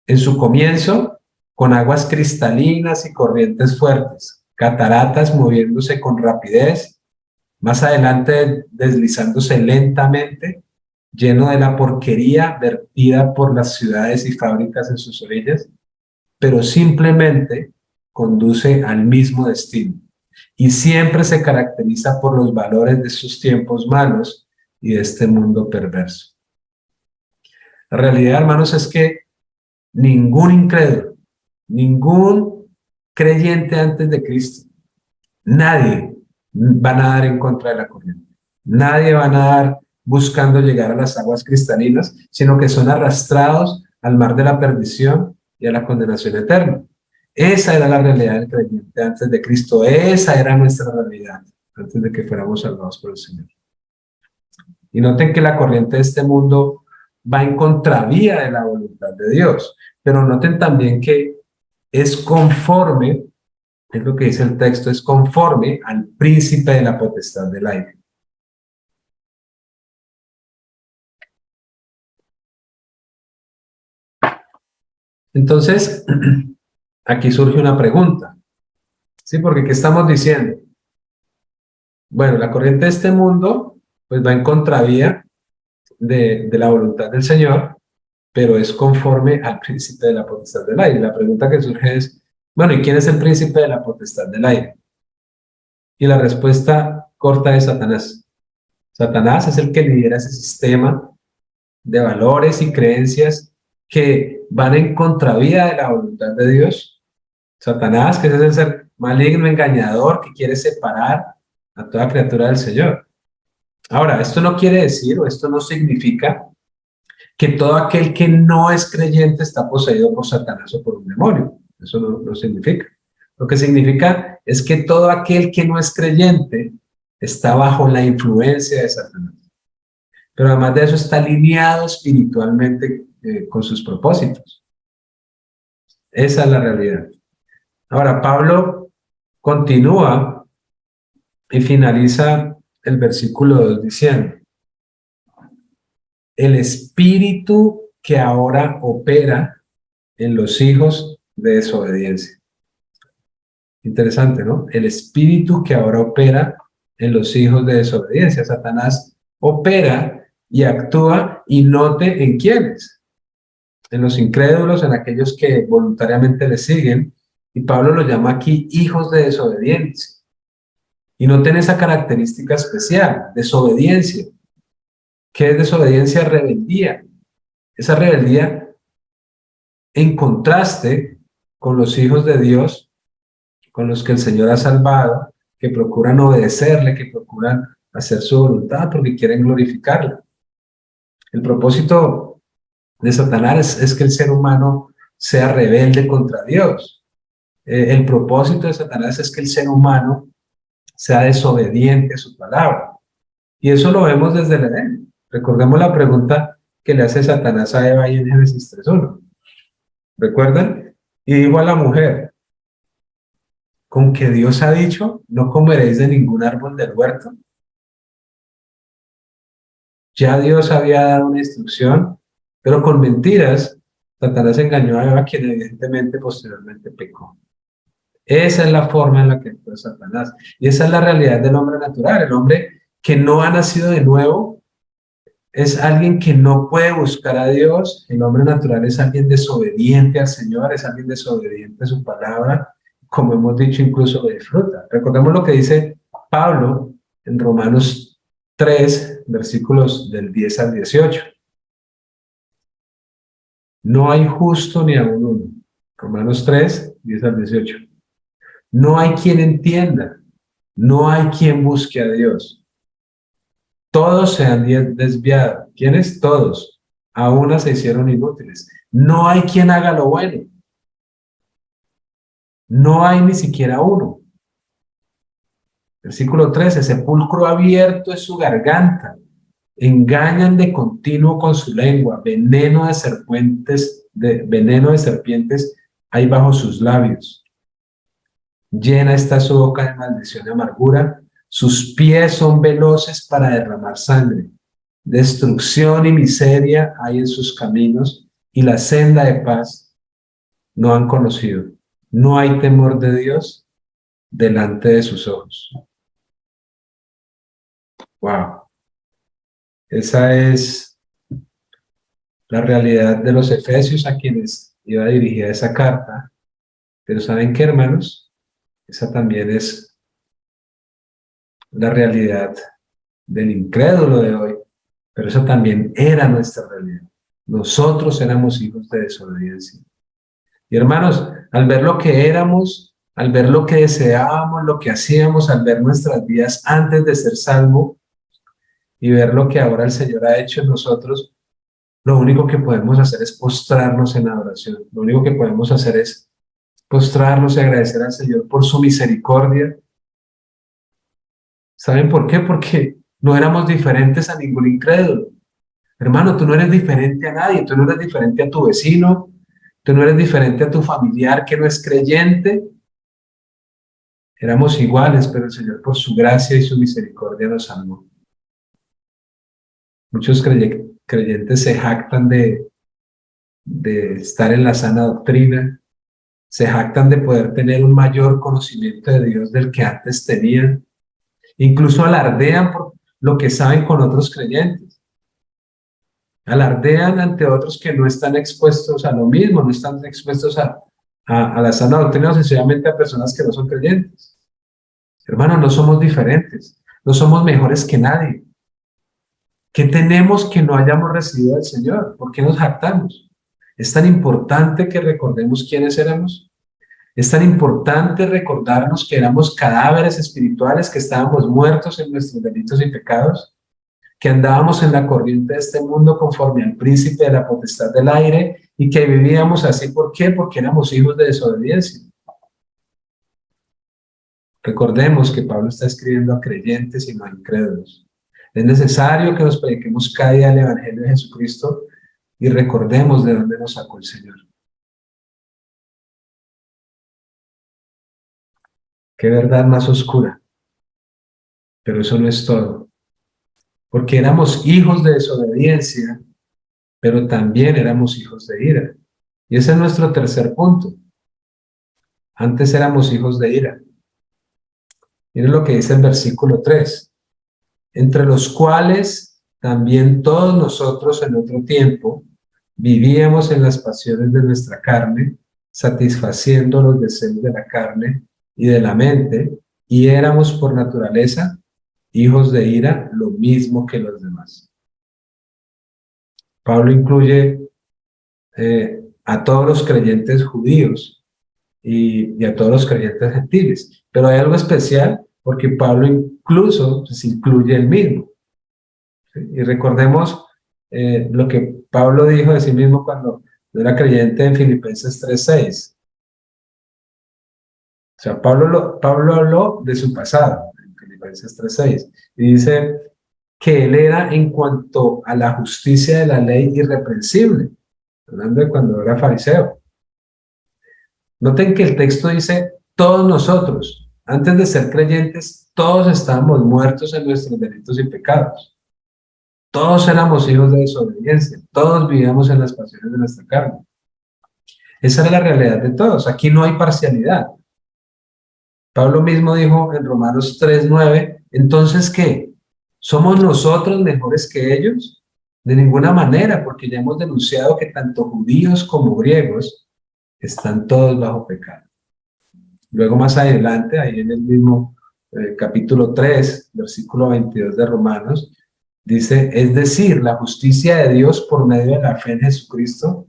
En su comienzo, con aguas cristalinas y corrientes fuertes, cataratas moviéndose con rapidez, más adelante deslizándose lentamente, lleno de la porquería vertida por las ciudades y fábricas en sus orillas, pero simplemente conduce al mismo destino y siempre se caracteriza por los valores de sus tiempos malos y de este mundo perverso. La realidad, hermanos, es que ningún incrédulo, ningún creyente antes de Cristo, nadie va a nadar en contra de la corriente. Nadie va a nadar buscando llegar a las aguas cristalinas, sino que son arrastrados al mar de la perdición y a la condenación eterna. Esa era la realidad del creyente antes de Cristo. Esa era nuestra realidad antes de que fuéramos salvados por el Señor. Y noten que la corriente de este mundo va en contravía de la voluntad de Dios. Pero noten también que es conforme, es lo que dice el texto, es conforme al príncipe de la potestad del aire. Entonces, aquí surge una pregunta, ¿sí? Porque ¿qué estamos diciendo? Bueno, la corriente de este mundo, pues va en contravía de la voluntad del Señor, pero es conforme al príncipe de la potestad del aire. La pregunta que surge es, bueno, ¿y quién es el príncipe de la potestad del aire? Y la respuesta corta es Satanás. Satanás es el que lidera ese sistema de valores y creencias que van en contravía de la voluntad de Dios. Satanás, que es ese ser maligno, engañador, que quiere separar a toda criatura del Señor. Ahora, esto no quiere decir, o esto no significa que todo aquel que no es creyente está poseído por Satanás o por un demonio. Eso no significa. Lo que significa es que todo aquel que no es creyente está bajo la influencia de Satanás. Pero además de eso está alineado espiritualmente con sus propósitos. Esa es la realidad. Ahora, Pablo continúa y finaliza el versículo 2 diciendo: el espíritu que ahora opera en los hijos de desobediencia. Interesante, ¿no? El espíritu que ahora opera en los hijos de desobediencia. Satanás opera y actúa, y note en quiénes: en los incrédulos, en aquellos que voluntariamente le siguen, y Pablo lo llama aquí hijos de desobediencia. Y noten esa característica especial, desobediencia. ¿Qué es desobediencia? Rebeldía. Esa rebeldía en contraste con los hijos de Dios, con los que el Señor ha salvado, que procuran obedecerle, que procuran hacer su voluntad porque quieren glorificarla. El propósito de Satanás es que el ser humano sea rebelde contra Dios. El propósito de Satanás es que el ser humano sea desobediente a su palabra. Y eso lo vemos desde el Edén. Recordemos la pregunta que le hace Satanás a Eva ahí en Génesis 3:1. ¿Recuerdan? Y dijo a la mujer: con que Dios ha dicho, no comeréis de ningún árbol del huerto. Ya Dios había dado una instrucción, pero con mentiras, Satanás engañó a Eva, quien evidentemente posteriormente pecó. Esa es la forma en la que actúa Satanás. Y esa es la realidad del hombre natural. El hombre que no ha nacido de nuevo es alguien que no puede buscar a Dios. El hombre natural es alguien desobediente al Señor, es alguien desobediente a su palabra, como hemos dicho, incluso lo disfruta. Recordemos lo que dice Pablo en Romanos 3, versículos del 10 al 18. No hay justo ni aun uno. Romanos 3, 10 al 18. No hay quien entienda, no hay quien busque a Dios. Todos se han desviado. ¿Quiénes? Todos. A una se hicieron inútiles. No hay quien haga lo bueno. No hay ni siquiera uno. Versículo 13. Sepulcro abierto es su garganta. Engañan de continuo con su lengua. Veneno de serpientes hay bajo sus labios. Llena está su boca de maldición y amargura. Sus pies son veloces para derramar sangre. Destrucción y miseria hay en sus caminos, y la senda de paz no han conocido. No hay temor de Dios delante de sus ojos. Wow. Esa es la realidad de los efesios a quienes iba dirigida esa carta. Pero ¿saben qué, hermanos? Esa también es la realidad del incrédulo de hoy, pero esa también era nuestra realidad. Nosotros éramos hijos de desobediencia. Y hermanos, al ver lo que éramos, al ver lo que deseábamos, lo que hacíamos, al ver nuestras vidas antes de ser salvo y ver lo que ahora el Señor ha hecho en nosotros, lo único que podemos hacer es postrarnos en adoración. Lo único que podemos hacer es postrarnos y agradecer al Señor por su misericordia. ¿Saben por qué? Porque no éramos diferentes a ningún incrédulo. Hermano, tú no eres diferente a nadie, tú no eres diferente a tu vecino, tú no eres diferente a tu familiar que no es creyente. Éramos iguales, pero el Señor por su gracia y su misericordia nos salvó. Muchos creyentes se jactan de estar en la sana doctrina, se jactan de poder tener un mayor conocimiento de Dios del que antes tenían, incluso alardean por lo que saben con otros creyentes, alardean ante otros que no están expuestos a lo mismo, no están expuestos a la sana doctrina, o sencillamente a personas que no son creyentes. Hermanos, no somos diferentes, no somos mejores que nadie. ¿Qué tenemos que no hayamos recibido del Señor? ¿Por qué nos jactamos? Es tan importante que recordemos quiénes éramos. Es tan importante recordarnos que éramos cadáveres espirituales, que estábamos muertos en nuestros delitos y pecados, que andábamos en la corriente de este mundo conforme al príncipe de la potestad del aire y que vivíamos así. ¿Por qué? Porque éramos hijos de desobediencia. Recordemos que Pablo está escribiendo a creyentes y no a incrédulos. Es necesario que nos prediquemos cada día el Evangelio de Jesucristo y recordemos de dónde nos sacó el Señor. Qué verdad más oscura. Pero eso no es todo. Porque éramos hijos de desobediencia, pero también éramos hijos de ira. Y ese es nuestro tercer punto. Antes éramos hijos de ira. Miren lo que dice el versículo 3. Entre los cuales también todos nosotros en otro tiempo vivíamos en las pasiones de nuestra carne, satisfaciendo los deseos de la carne y de la mente, y éramos por naturaleza hijos de ira, lo mismo que los demás. Pablo incluye a todos los creyentes judíos y a todos los creyentes gentiles, pero hay algo especial porque Pablo incluso se incluye él mismo. ¿Sí? Y recordemos lo que Pablo dijo de sí mismo cuando era creyente en Filipenses 3:6. O sea, Pablo habló de su pasado, en Filipenses 3:6, y dice que él era en cuanto a la justicia de la ley irreprensible, hablando de cuando era fariseo. Noten que el texto dice, todos nosotros, antes de ser creyentes, todos estábamos muertos en nuestros delitos y pecados. Todos éramos hijos de desobediencia, todos vivíamos en las pasiones de nuestra carne. Esa era la realidad de todos, aquí no hay parcialidad. Pablo mismo dijo en Romanos 3:9, entonces ¿qué? ¿Somos nosotros mejores que ellos? De ninguna manera, porque ya hemos denunciado que tanto judíos como griegos están todos bajo pecado. Luego más adelante, ahí en el mismo capítulo 3, versículo 22 de Romanos, dice, es decir, la justicia de Dios por medio de la fe en Jesucristo,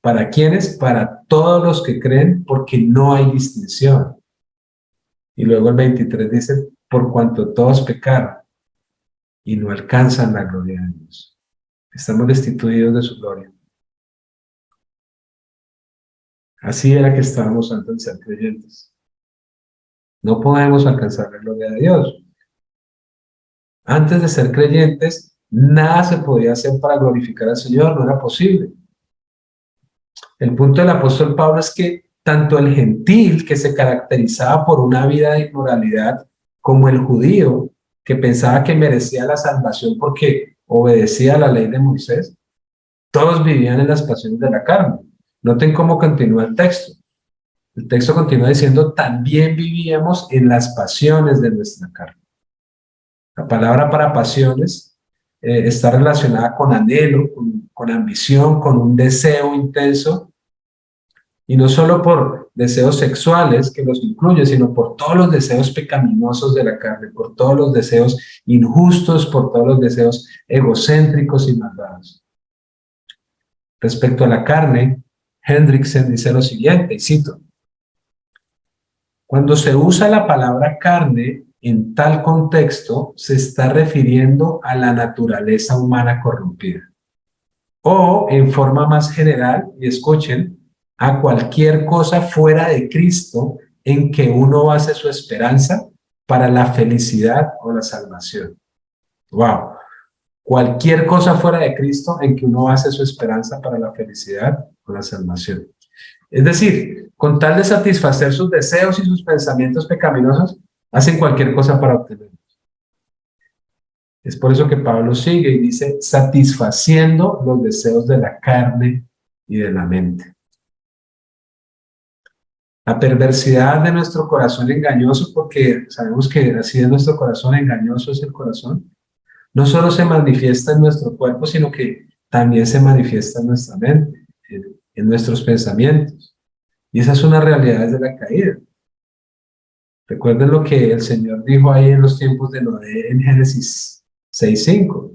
¿para quiénes? Para todos los que creen, porque no hay distinción. Y luego el 23 dice, por cuanto todos pecaron y no alcanzan la gloria de Dios. Estamos destituidos de su gloria. Así era que estábamos antes de ser creyentes. No podemos alcanzar la gloria de Dios. Antes de ser creyentes, nada se podía hacer para glorificar al Señor, no era posible. El punto del apóstol Pablo es que tanto el gentil, que se caracterizaba por una vida de inmoralidad, como el judío, que pensaba que merecía la salvación porque obedecía a la ley de Moisés, todos vivían en las pasiones de la carne. Noten cómo continúa el texto. El texto continúa diciendo, también vivíamos en las pasiones de nuestra carne. La palabra para pasiones está relacionada con anhelo, con ambición, con un deseo intenso, y no solo por deseos sexuales que los incluye, sino por todos los deseos pecaminosos de la carne, por todos los deseos injustos, por todos los deseos egocéntricos y malvados. Respecto a la carne, Hendrickson dice lo siguiente, y cito: cuando se usa la palabra carne en tal contexto, se está refiriendo a la naturaleza humana corrompida. O, en forma más general, y escuchen, a cualquier cosa fuera de Cristo en que uno base su esperanza para la felicidad o la salvación. ¡Wow! Cualquier cosa fuera de Cristo en que uno base su esperanza para la felicidad o la salvación. Es decir, con tal de satisfacer sus deseos y sus pensamientos pecaminosos, hacen cualquier cosa para obtenerlos. Es por eso que Pablo sigue y dice, satisfaciendo los deseos de la carne y de la mente. La perversidad de nuestro corazón engañoso, porque sabemos que así es nuestro corazón, engañoso es el corazón, no solo se manifiesta en nuestro cuerpo, sino que también se manifiesta en nuestra mente, en nuestros pensamientos. Y esa es una realidad desde la caída. Recuerden lo que el Señor dijo ahí en los tiempos de Noé en Génesis 6:5.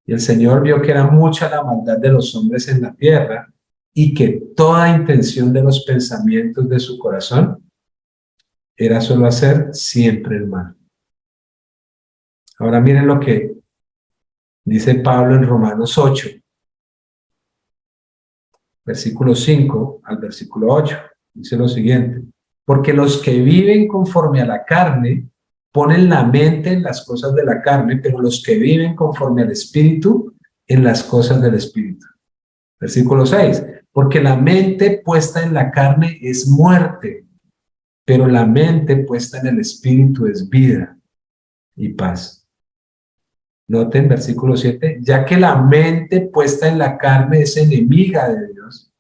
Y el Señor vio que era mucha la maldad de los hombres en la tierra y que toda intención de los pensamientos de su corazón era solo hacer siempre el mal. Ahora miren lo que dice Pablo en Romanos 8, versículo 5 al versículo 8. Dice lo siguiente: porque los que viven conforme a la carne ponen la mente en las cosas de la carne, pero los que viven conforme al Espíritu en las cosas del Espíritu. Versículo 6, porque la mente puesta en la carne es muerte, pero la mente puesta en el Espíritu es vida y paz. Noten versículo 7, ya que la mente puesta en la carne es enemiga de Dios.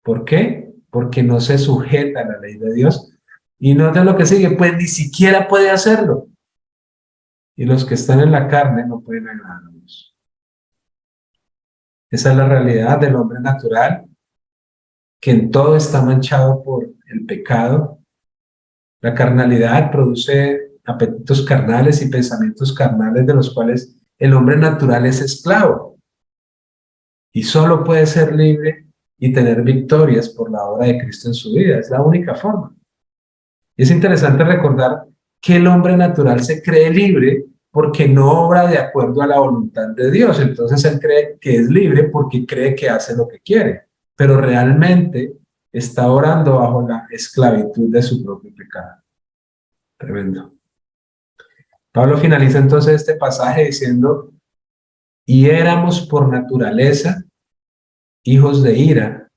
¿Por qué? Porque no se sujeta a la ley de Dios. Y noten lo que sigue, pues ni siquiera puede hacerlo. Y los que están en la carne no pueden agradar a Dios. Esa es la realidad del hombre natural, que en todo está manchado por el pecado. La carnalidad produce apetitos carnales y pensamientos carnales de los cuales el hombre natural es esclavo. Y solo puede ser libre y tener victorias por la obra de Cristo en su vida. Es la única forma. Y es interesante recordar que el hombre natural se cree libre porque no obra de acuerdo a la voluntad de Dios. Entonces él cree que es libre porque cree que hace lo que quiere, pero realmente está orando bajo la esclavitud de su propio pecado. Tremendo. Pablo finaliza entonces este pasaje diciendo, y éramos por naturaleza hijos de ira,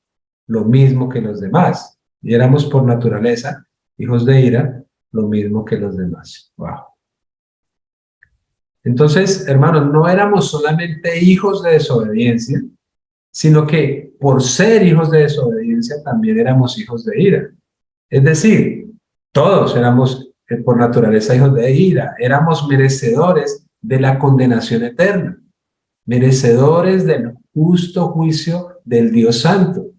lo mismo que los demás. Y éramos por naturaleza hijos de ira, lo mismo que los demás. Wow. Entonces, hermanos, no éramos solamente hijos de desobediencia, sino que por ser hijos de desobediencia también éramos hijos de ira. Es decir, todos éramos por naturaleza hijos de ira, éramos merecedores de la condenación eterna, merecedores del justo juicio del Dios Santo.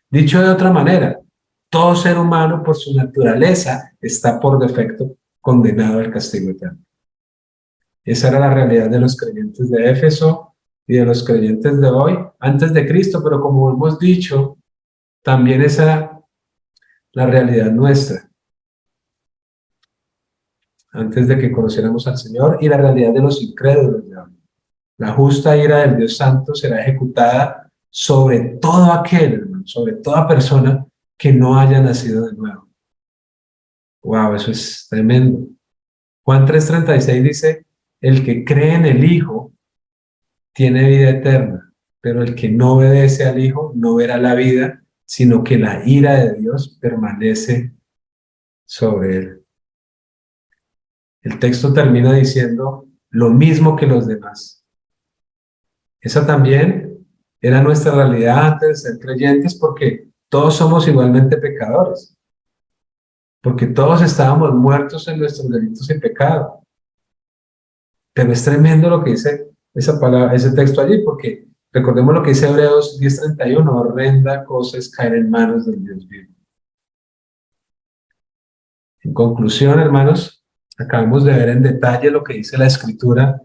Dicho de otra manera, todo ser humano por su naturaleza está por defecto condenado al castigo eterno. Esa era la realidad de los creyentes de Éfeso y de los creyentes de hoy, antes de Cristo, pero como hemos dicho, también esa era la realidad nuestra, antes de que conociéramos al Señor, y la realidad de los incrédulos de hoy. La justa ira del Dios Santo será ejecutada sobre todo aquel, hermano, sobre toda persona que no haya nacido de nuevo. Wow, eso es tremendo. Juan 3:36 dice, el que cree en el Hijo tiene vida eterna, pero el que no obedece al Hijo no verá la vida, sino que la ira de Dios permanece sobre él. El texto termina diciendo lo mismo que los demás. Esa también era nuestra realidad antes de ser creyentes, porque todos somos igualmente pecadores, porque todos estábamos muertos en nuestros delitos y pecados. Pero es tremendo lo que dice esa palabra, ese texto allí, porque recordemos lo que dice Hebreos 10:31, horrenda cosa es caer en manos del Dios vivo. En conclusión, hermanos, acabamos de ver en detalle lo que dice la Escritura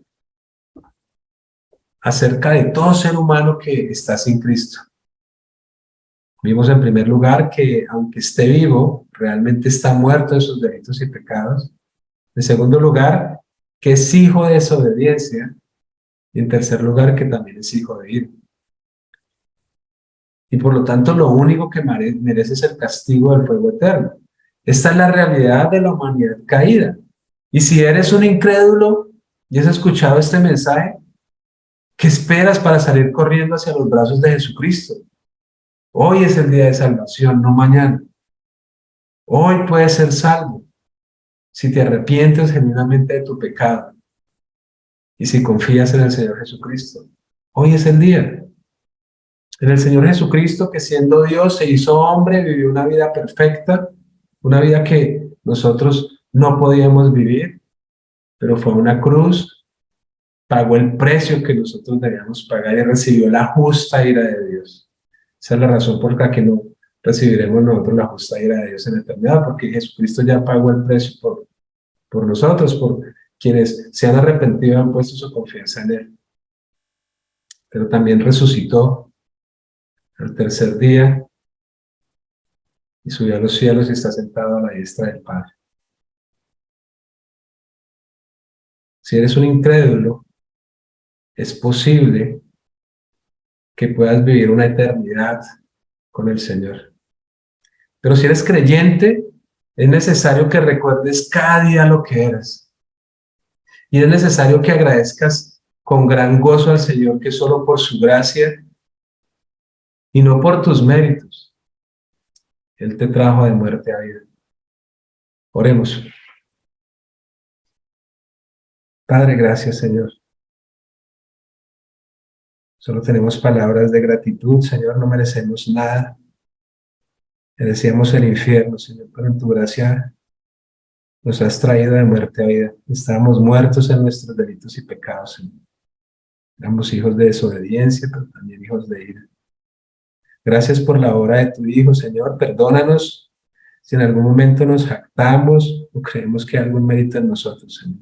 acerca de todo ser humano que está sin Cristo. Vimos en primer lugar que aunque esté vivo, realmente está muerto de sus delitos y pecados. En segundo lugar, que es hijo de desobediencia. Y en tercer lugar, que también es hijo de ira. Y por lo tanto, lo único que merece es el castigo del fuego eterno. Esta es la realidad de la humanidad caída. Y si eres un incrédulo y has escuchado este mensaje, ¿qué esperas para salir corriendo hacia los brazos de Jesucristo? Hoy es el día de salvación, no mañana. Hoy puedes ser salvo si te arrepientes genuinamente de tu pecado y si confías en el Señor Jesucristo. Hoy es el día. En el Señor Jesucristo, que siendo Dios se hizo hombre, vivió una vida perfecta, una vida que nosotros no podíamos vivir, pero fue una cruz, pagó el precio que nosotros debíamos pagar y recibió la justa ira de Dios. Esa es la razón por la que no recibiremos nosotros la justa ira de Dios en la eternidad, porque Jesucristo ya pagó el precio por nosotros, por quienes se han arrepentido y han puesto su confianza en Él. Pero también resucitó al tercer día y subió a los cielos y está sentado a la diestra del Padre. Si eres un incrédulo, es posible que puedas vivir una eternidad con el Señor. Pero si eres creyente, es necesario que recuerdes cada día lo que eres. Y es necesario que agradezcas con gran gozo al Señor que solo por su gracia y no por tus méritos, Él te trajo de muerte a vida. Oremos. Padre, gracias, Señor. Solo tenemos palabras de gratitud, Señor, no merecemos nada. Merecíamos el infierno, Señor, pero en tu gracia nos has traído de muerte a vida. Estábamos muertos en nuestros delitos y pecados, Señor. Éramos hijos de desobediencia, pero también hijos de ira. Gracias por la obra de tu Hijo, Señor. Perdónanos si en algún momento nos jactamos o creemos que hay algún mérito en nosotros, Señor.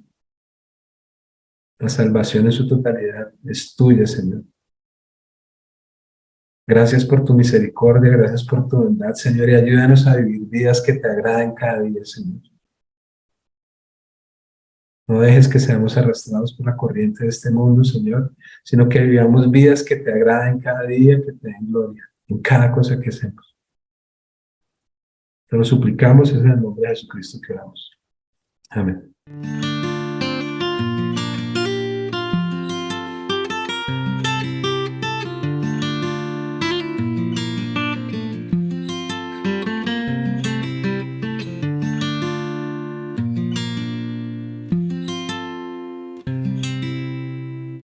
La salvación en su totalidad es tuya, Señor. Gracias por tu misericordia, gracias por tu bondad, Señor, y ayúdanos a vivir vidas que te agraden cada día, Señor. No dejes que seamos arrastrados por la corriente de este mundo, Señor, sino que vivamos vidas que te agraden cada día, que te den gloria en cada cosa que hacemos. Te lo suplicamos, es en el nombre de Jesucristo que oramos. Amén.